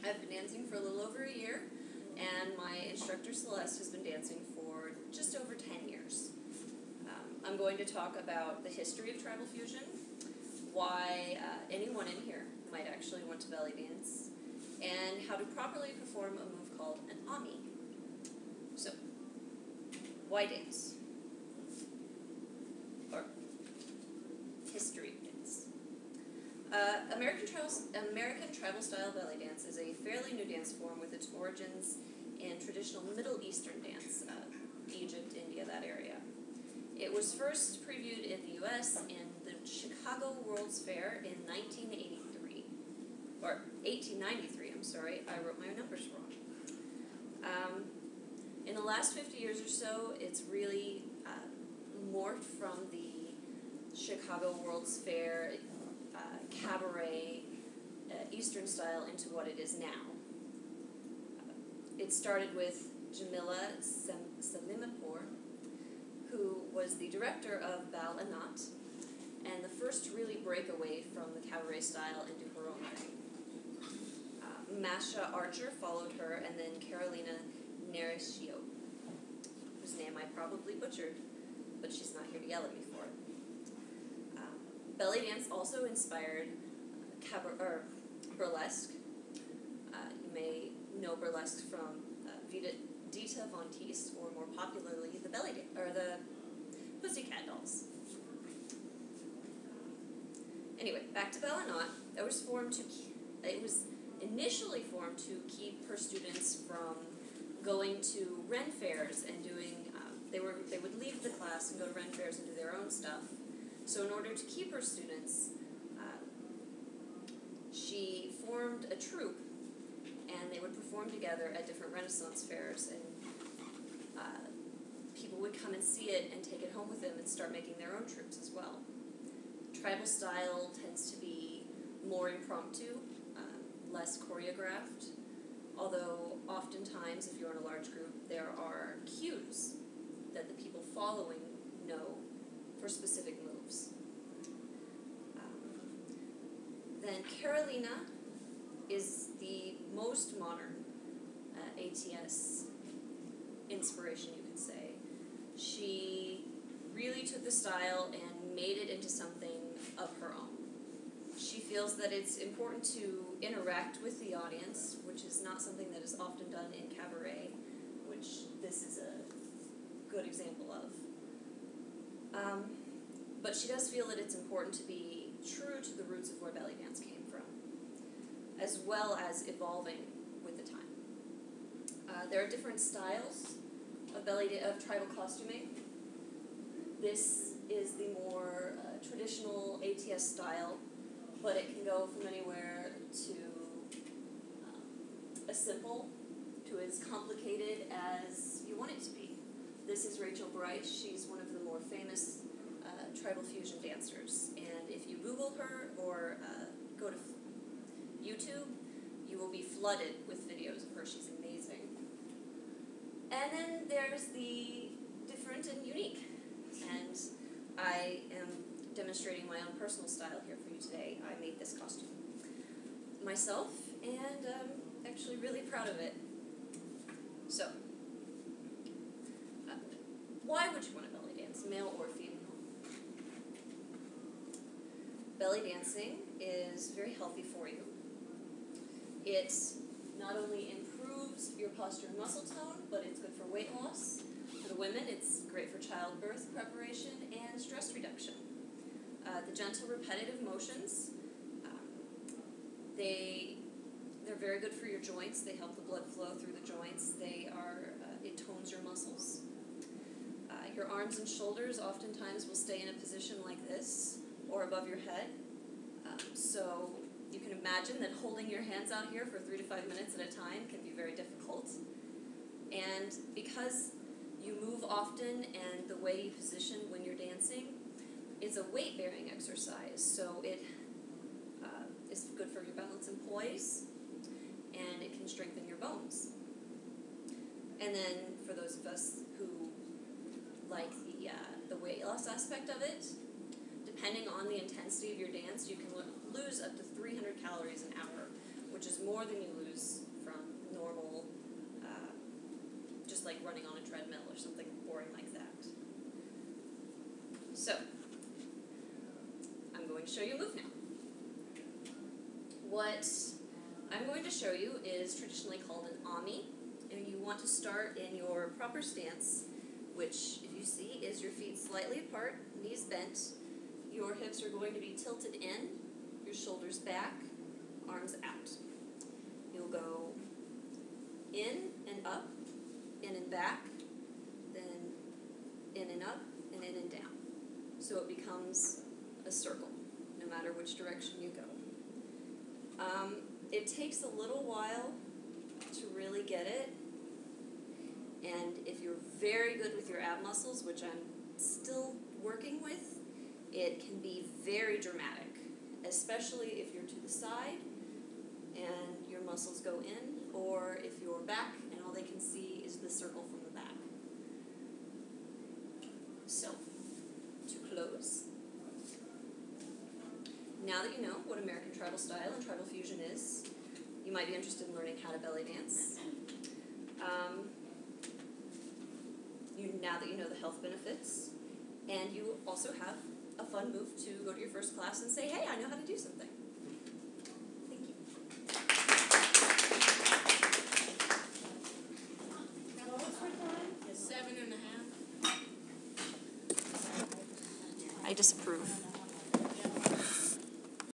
I've been dancing for a little over a year, and my instructor Celeste has been dancing for just over 10 years. I'm going to talk about the history of tribal fusion, why anyone in here might actually want to belly dance, and how to properly perform a move called an ami. So, why dance? Or history of dance. American tribal style belly dance is a fairly new dance form with its origins in traditional Middle Eastern dance, Egypt, India, that area. It was first previewed in the U.S. in the Chicago World's Fair in 1983. Or 1893, I'm sorry, I wrote my numbers wrong. In the last 50 years or so, it's really morphed from the Chicago World's Fair cabaret Eastern style into what it is now. It started with Jamila Salimapur, who was the director of Bal Anat, and the first to really break away from the cabaret style and do her own thing. Masha Archer followed her, and then Carolina Nereshio, whose name I probably butchered, but she's not here to yell at me for it. Belly dance also inspired burlesque. You may know burlesque from Dita Von Teese, or more popularly, the the Pussycat Dolls. Anyway, back to Bal Anat. It was initially formed to keep her students from going to Ren fairs and doing. They would leave the class and go to Ren fairs and do their own stuff. So in order to keep her students, she formed a troupe, and they would perform together at different Renaissance fairs, and people would come and see it and take it home with them and start making their own troupes as well. Tribal style tends to be more impromptu, less choreographed, although oftentimes, if you're in a large group, there are cues that the people following know for specific moves. Then Carolina is the most modern ATS inspiration, you could say. She really took the style and made it into something of her own. She feels that it's important to interact with the audience, which is not something that is often done in cabaret, which this is a good example of. But she does feel that it's important to be true to the roots of where belly dance came from, as well as evolving with the time. There are different styles of tribal costuming. This is the more traditional ATS style, but it can go from anywhere to as simple to as complicated as you want it to be. This is Rachel Bryce. She's one of the more famous tribal fusion dancers, and if you Google her or go to YouTube, you will be flooded with videos of her. She's amazing. And then there's the different and unique, and I am demonstrating my own personal style here for you today. I made this costume myself, and I'm actually really proud of it. So, why would you want to belly dance, male or female? Belly dancing is very healthy for you. It not only improves your posture and muscle tone, but it's good for weight loss. For the women, it's great for childbirth preparation and stress reduction. The gentle, repetitive motions, they're very good for your joints. They help the blood flow through the joints. It tones your muscles. Your arms and shoulders oftentimes will stay in a position like this or above your head. So you can imagine that holding your hands out here for 3 to 5 minutes at a time can be very difficult. And because you move often and the way you position when you're dancing, it's a weight-bearing exercise. So it is good for your balance and poise, and it can strengthen your bones. And then for those of us who like the weight loss aspect of it, depending on the intensity of your dance, you can lose up to 300 calories an hour, which is more than you lose from normal, just like running on a treadmill or something boring like that. So, I'm going to show you a move now. What I'm going to show you is traditionally called an ami, and you want to start in your proper stance, which, if you see, is your feet slightly apart, knees bent. Your hips are going to be tilted in, your shoulders back, arms out. You'll go in and up, in and back, then in and up, and in and down. So it becomes a circle, no matter which direction you go. It takes a little while to really get it, and if you're very good with your ab muscles, which I'm still working with, it can be very dramatic, especially if you're to the side and your muscles go in, or if you're back and all they can see is the circle from the back. So, to close, now that you know what American Tribal Style and Tribal Fusion is, you might be interested in learning how to belly dance. Now that you know the health benefits, and you also have a fun move to go to your first class and say, hey, I know how to do something.